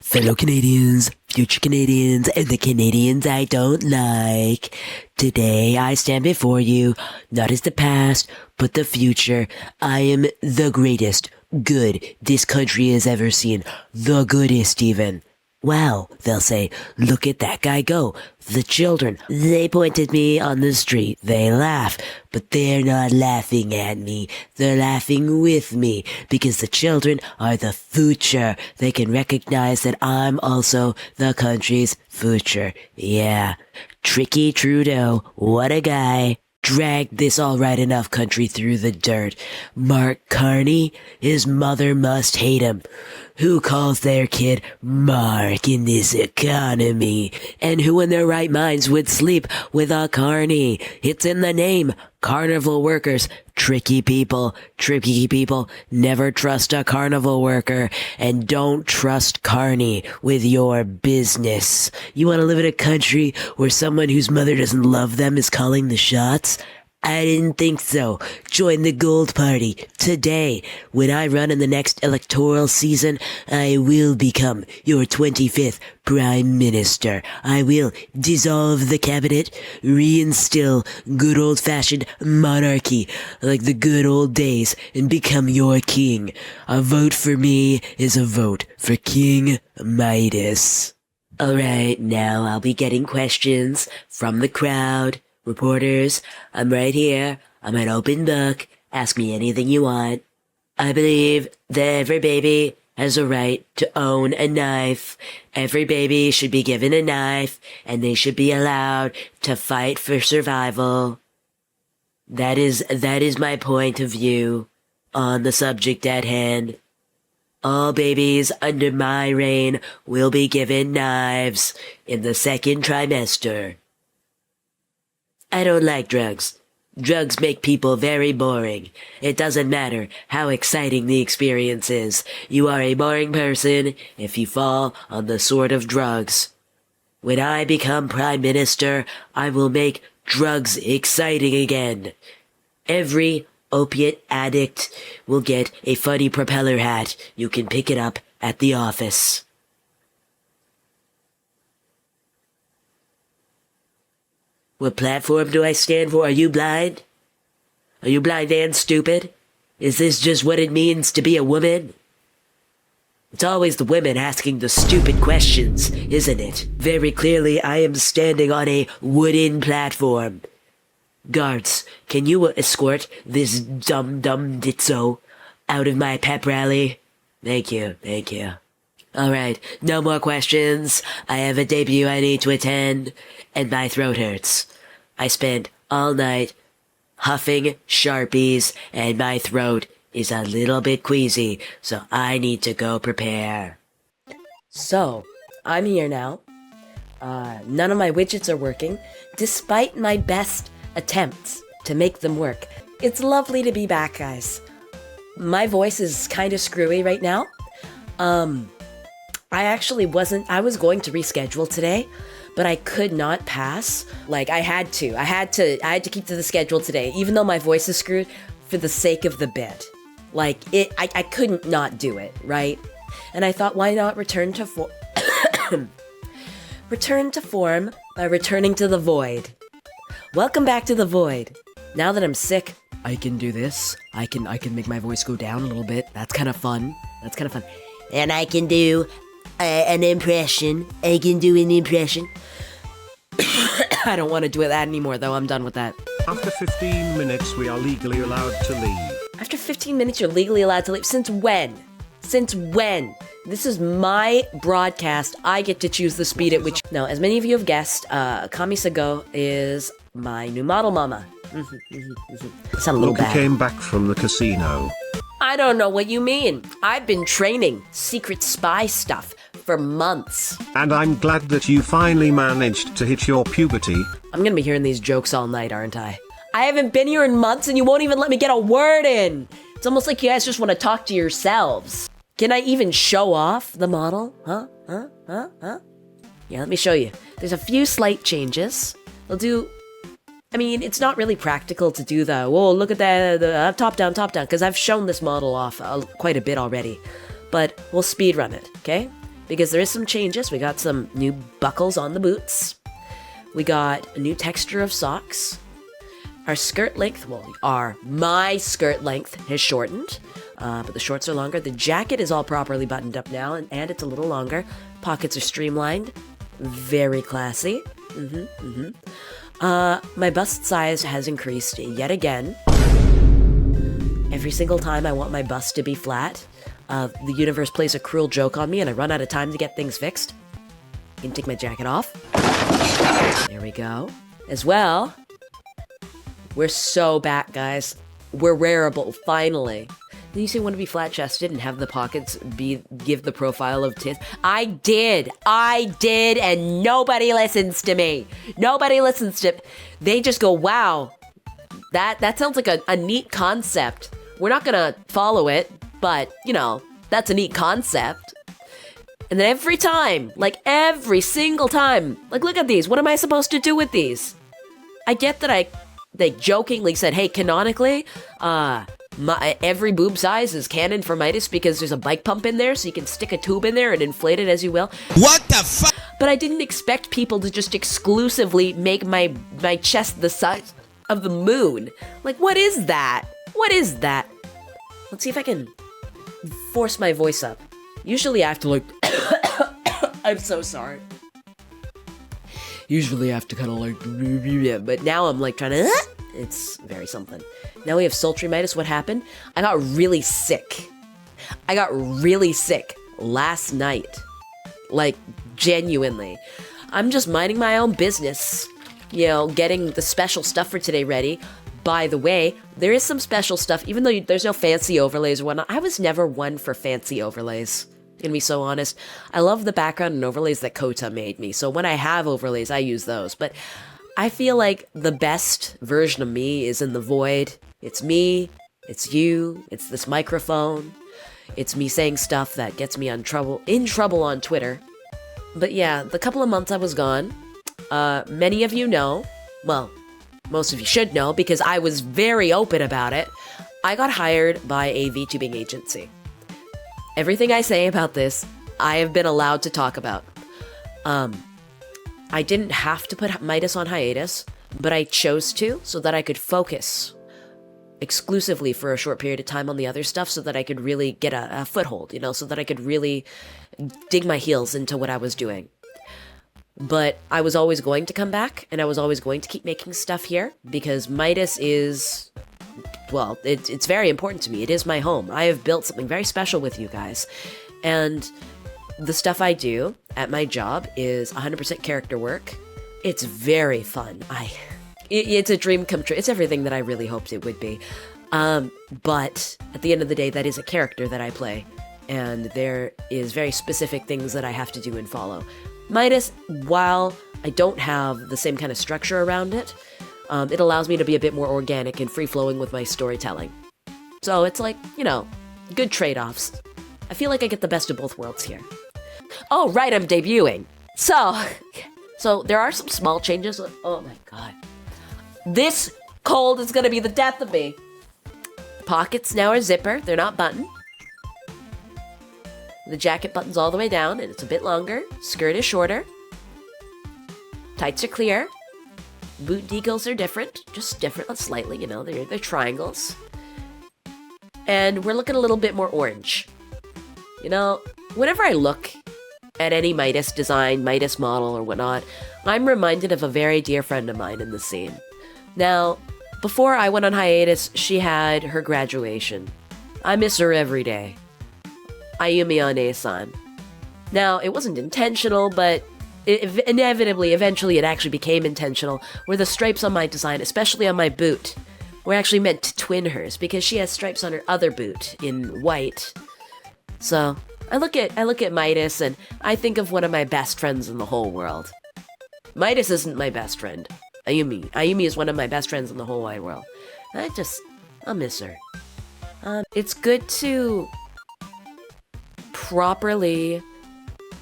Fellow Canadians, future Canadians, and the Canadians I don't like. Today I stand before you, not as the past, but the future. I am the greatest good this country has ever seen. The goodest even. Wow, they'll say, look at that guy go. The children, they point at me on the street. They laugh, but they're not laughing at me. They're laughing with me because the children are the future. They can recognize that I'm also the country's future. Yeah, Tricky Trudeau, what a guy. Dragged this all right enough country through the dirt. Mark Carney, his mother must hate him. Who calls their kid Mark in this economy? And who in their right minds would sleep with a carny? It's in the name. Carnival workers, tricky people, never trust a carnival worker, and don't trust Carney with your business. You want to live in a country where someone whose mother doesn't love them is calling the shots? I didn't think so. Join the Gold Party today. When I run in the next electoral season, I will become your 25th Prime Minister. I will dissolve the cabinet, reinstill good old-fashioned monarchy like the good old days, and become your king. A vote for me is a vote for King Midas. Alright, now I'll be getting questions from the crowd. Reporters, I'm right here. I'm an open book. Ask me anything you want. I believe that every baby has a right to own a knife. Every baby should be given a knife, and they should be allowed to fight for survival. That is my point of view on the subject at hand. All babies under my reign will be given knives in the second trimester. I don't like drugs. Drugs make people very boring. It doesn't matter how exciting the experience is. You are a boring person if you fall on the sword of drugs. When I become Prime Minister, I will make drugs exciting again. Every opiate addict will get a funny propeller hat. You can pick it up at the office. What platform do I stand for? Are you blind? Are you blind and stupid? Is this just what it means to be a woman? It's always the women asking the stupid questions, isn't it? Very clearly, I am standing on a wooden platform. Guards, can you escort this dumb ditzo out of my pep rally? Thank you. Alright, no more questions. I have a debut I need to attend, and my throat hurts. I spent all night huffing Sharpies, and my throat is a little bit queasy, so I need to go prepare. So, I'm here now. None of my widgets are working, despite my best attempts to make them work. It's lovely to be back, guys. My voice is kind of screwy right now. I was going to reschedule today, but I could not pass. Like, I had to keep to the schedule today, even though my voice is screwed, for the sake of the bit. Like, I couldn't not do it, right? And I thought, why not return to form by returning to the void. Welcome back to the void. Now that I'm sick, I can do this. I can make my voice go down a little bit. That's kind of fun. And I can do an impression. I don't want to do that anymore, though. I'm done with that. After 15 minutes, we are legally allowed to leave. After 15 minutes, you're legally allowed to leave? Since when? This is my broadcast. I get to choose the speed at which... Now, as many of you have guessed, Kamisago is my new model mama. Sound a little Loki bad. came back from the casino. I don't know what you mean. I've been training secret spy stuff for months. And I'm glad that you finally managed to hit your puberty. I'm gonna be hearing these jokes all night, aren't I? I haven't been here in months and you won't even let me get a word in. It's almost like you guys just want to talk to yourselves. Can I even show off the model? Huh? Yeah, let me show you. There's a few slight changes. It's not really practical to do the, whoa, look at the top down, because I've shown this model off quite a bit already. But we'll speed run it, okay? because there is some changes. We got some new buckles on the boots. We got a new texture of socks. Our skirt length, my skirt length has shortened, but the shorts are longer. The jacket is all properly buttoned up now, and it's a little longer. Pockets are streamlined. Very classy. My bust size has increased yet again. Every single time I want my bust to be flat, the universe plays a cruel joke on me and I run out of time to get things fixed. I can take my jacket off. There we go. As well, we're so back, guys. We're wearable, finally. Did you say want to be flat-chested and have the pockets give the profile of tits? I did, and nobody listens to me. Nobody listens to. They just go, wow, that sounds like a neat concept. We're not gonna follow it, but you know, that's a neat concept. And then every time, like every single time, like look at these. What am I supposed to do with these? I get that they jokingly said, hey, canonically, every boob size is canon for Midas because there's a bike pump in there, so you can stick a tube in there and inflate it as you will. What the fuck? But I didn't expect people to just exclusively make my chest the size of the moon. Like, what is that? What is that? Let's see if I can force my voice up. Usually I have to like... I'm so sorry. Usually I have to kind of like... But now I'm like trying to... It's very something. Now we have sultry Midas. What happened? I got really sick. I got really sick last night. Like, genuinely. I'm just minding my own business. You know, getting the special stuff for today ready. By the way, there is some special stuff, even though there's no fancy overlays or whatnot. I was never one for fancy overlays. Gonna be so honest. I love the background and overlays that Kota made me. So when I have overlays, I use those. But I feel like the best version of me is in the void. It's me, it's you, it's this microphone. It's me saying stuff that gets me in trouble on Twitter. But yeah, the couple of months I was gone, many of you know, well, most of you should know because I was very open about it. I got hired by a VTubing agency. Everything I say about this, I have been allowed to talk about. I didn't have to put Midas on hiatus, but I chose to so that I could focus exclusively for a short period of time on the other stuff so that I could really get a foothold, you know, so that I could really dig my heels into what I was doing. But I was always going to come back, and I was always going to keep making stuff here, because Midas is, well, it's very important to me. It is my home. I have built something very special with you guys. And the stuff I do at my job is 100% character work. It's very fun. It's a dream come true. It's everything that I really hoped it would be. But at the end of the day, that is a character that I play. And there is very specific things that I have to do and follow. Midas, while I don't have the same kind of structure around it, it allows me to be a bit more organic and free-flowing with my storytelling. So it's like, you know, good trade-offs. I feel like I get the best of both worlds here. Oh, right, I'm debuting. So there are some small changes. Oh my god. This cold is gonna be the death of me. Pockets now are zipper, they're not button. The jacket button's all the way down and it's a bit longer. Skirt is shorter. Tights are clear. Boot decals are different, just different, slightly, you know, they're triangles. And we're looking a little bit more orange. You know, whenever I look at any Midas design, Midas model, or whatnot, I'm reminded of a very dear friend of mine in the scene. Now, before I went on hiatus, she had her graduation. I miss her every day. Ayumi One-san. Now, it wasn't intentional, but inevitably, eventually, it actually became intentional, where the stripes on my design, especially on my boot, were actually meant to twin hers, because she has stripes on her other boot in white. So, I look at Midas, and I think of one of my best friends in the whole world. Midas isn't my best friend. Ayumi. Ayumi is one of my best friends in the whole wide world. I'll miss her. It's good to properly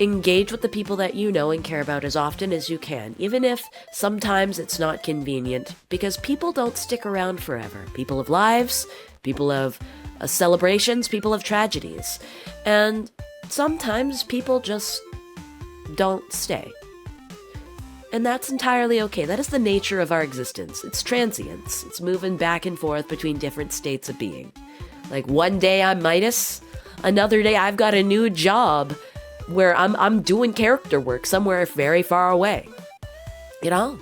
engage with the people that you know and care about as often as you can, even if sometimes it's not convenient, because people don't stick around forever. People have lives, people have celebrations, people have tragedies. And sometimes people just don't stay. And that's entirely okay. That is the nature of our existence. It's transience. It's moving back and forth between different states of being. Like, one day I'm Midas, another day I've got a new job where I'm doing character work somewhere very far away. You know?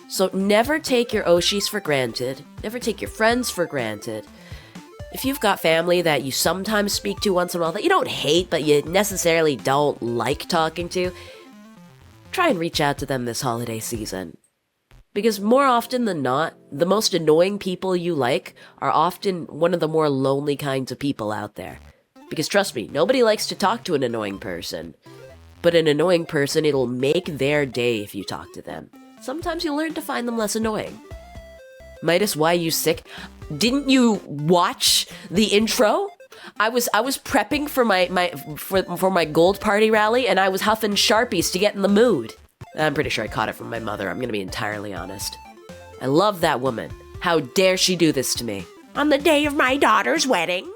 So never take your Oshis for granted. Never take your friends for granted. If you've got family that you sometimes speak to once in a while that you don't hate, but you necessarily don't like talking to, try and reach out to them this holiday season. Because more often than not, the most annoying people you like are often one of the more lonely kinds of people out there. Because trust me, nobody likes to talk to an annoying person. But an annoying person, it'll make their day if you talk to them. Sometimes you'll learn to find them less annoying. Midas, why are you sick? Didn't you watch the intro? I was prepping for my gold party rally, and I was huffing Sharpies to get in the mood. I'm pretty sure I caught it from my mother, I'm gonna be entirely honest. I love that woman. How dare she do this to me? On the day of my daughter's wedding?